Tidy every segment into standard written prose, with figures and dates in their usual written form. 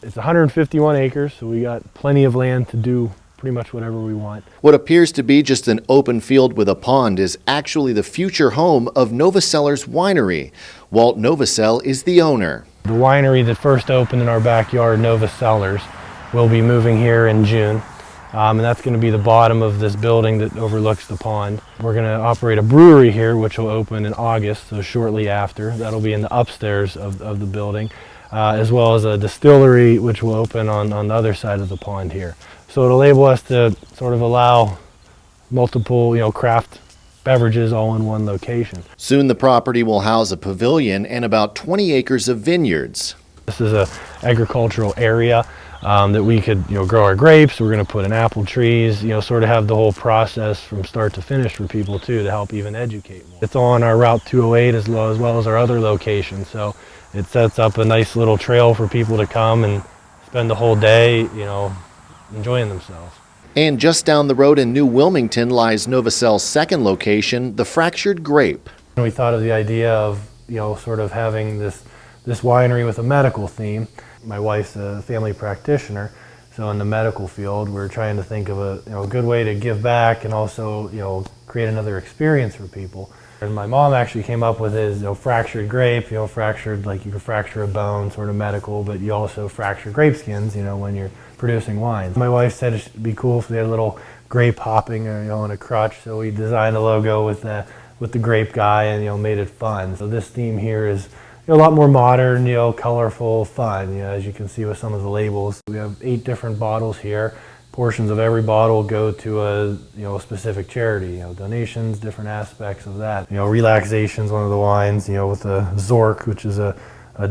It's 151 acres, so we got plenty of land to do pretty much whatever we want. What appears to be just an open field with a pond is actually the future home of Cellars Winery. Walt Novacell is the owner. The winery that first opened in our backyard, Cellars, will be moving here in June. And that's going to be the bottom of this building that overlooks the pond. We're going to operate a brewery here, which will open in August, so shortly after. That'll be in the upstairs of the building, as well as a distillery, which will open on the other side of the pond here. So it'll enable us to sort of allow multiple, craft beverages all in one location. Soon the property will house a pavilion and about 20 acres of vineyards. This is an agricultural area that we could grow our grapes. We're going to put in apple trees, sort of have the whole process from start to finish for people too, to help even educate more. It's on our Route 208 as well as our other locations, so it sets up a nice little trail for people to come and spend the whole day enjoying themselves. And just down the road in New Wilmington lies Novacell's second location, the Fractured Grape. We thought of the idea of sort of having this winery with a medical theme. My wife's a family practitioner, so in the medical field we're trying to think of a good way to give back and also create another experience for people. And my mom actually came up with his fractured grape, fractured like you can fracture a bone, sort of medical, but you also fracture grape skins, when you're producing wines. My wife said it would be cool if they had a little grape hopping in a crutch, so we designed a logo with the grape guy and made it fun. So this theme here is a lot more modern, colorful, fun, as you can see with some of the labels. We have 8 different bottles here. Portions of every bottle go to a specific charity, donations, different aspects of that. Relaxation's one of the wines, with a Zork, which is a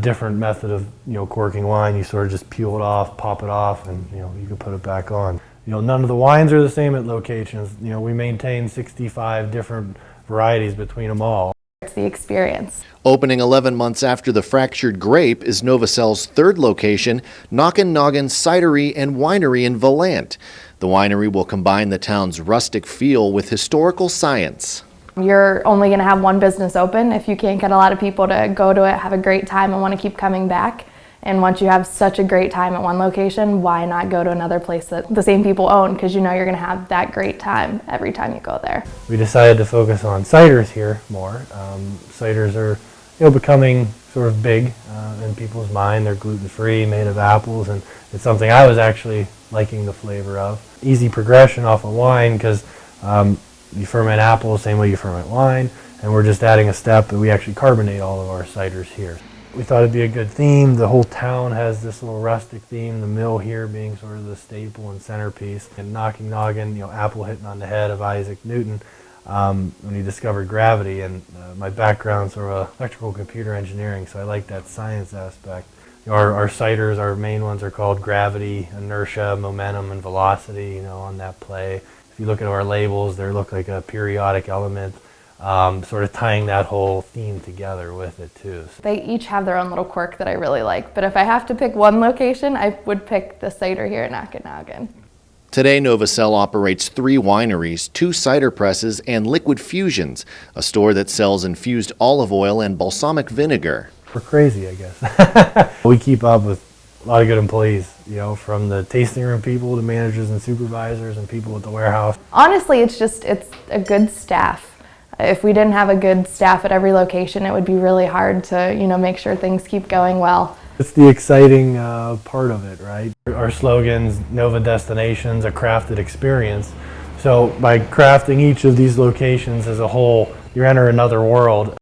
different method of corking wine. You sort of just peel it off, pop it off, and you can put it back on. None of the wines are the same at locations. We maintain 65 different varieties between them all. It's the experience. Opening 11 months after the Fractured Grape is Novacell's third location, Knockin, Noggin, Cidery and Winery in Valant. The winery will combine the town's rustic feel with historical science. You're only going to have one business open if you can't get a lot of people to go to it, have a great time, and want to keep coming back. And once you have such a great time at one location, why not go to another place that the same people own, because you're going to have that great time every time you go there. We decided to focus on ciders here more. Ciders are becoming sort of big in people's mind. They're gluten-free, made of apples, and it's something I was actually liking the flavor of. Easy progression off of wine, because you ferment apples same way you ferment wine, and we're just adding a step that we actually carbonate all of our ciders here. We thought it'd be a good theme. The whole town has this little rustic theme, the mill here being sort of the staple and centerpiece. And Knockin, Noggin, apple hitting on the head of Isaac Newton when he discovered gravity. And my background's sort of electrical computer engineering, so I like that science aspect. Our ciders, our main ones are called gravity, inertia, momentum, and velocity, on that play. If you look at our labels, they look like a periodic element. Sort of tying that whole theme together with it too. They each have their own little quirk that I really like, but if I have to pick one location, I would pick the cider here at Knockin, Noggin. Today, Novacell operates 3 wineries, 2 cider presses, and Liquid Fusions, a store that sells infused olive oil and balsamic vinegar. We're crazy, I guess. We keep up with a lot of good employees, from the tasting room people to managers and supervisors and people at the warehouse. Honestly, it's a good staff. If we didn't have a good staff at every location, it would be really hard to, make sure things keep going well. It's the exciting part of it, right? Our slogan's Nova Destinations, a crafted experience. So by crafting each of these locations as a whole, you enter another world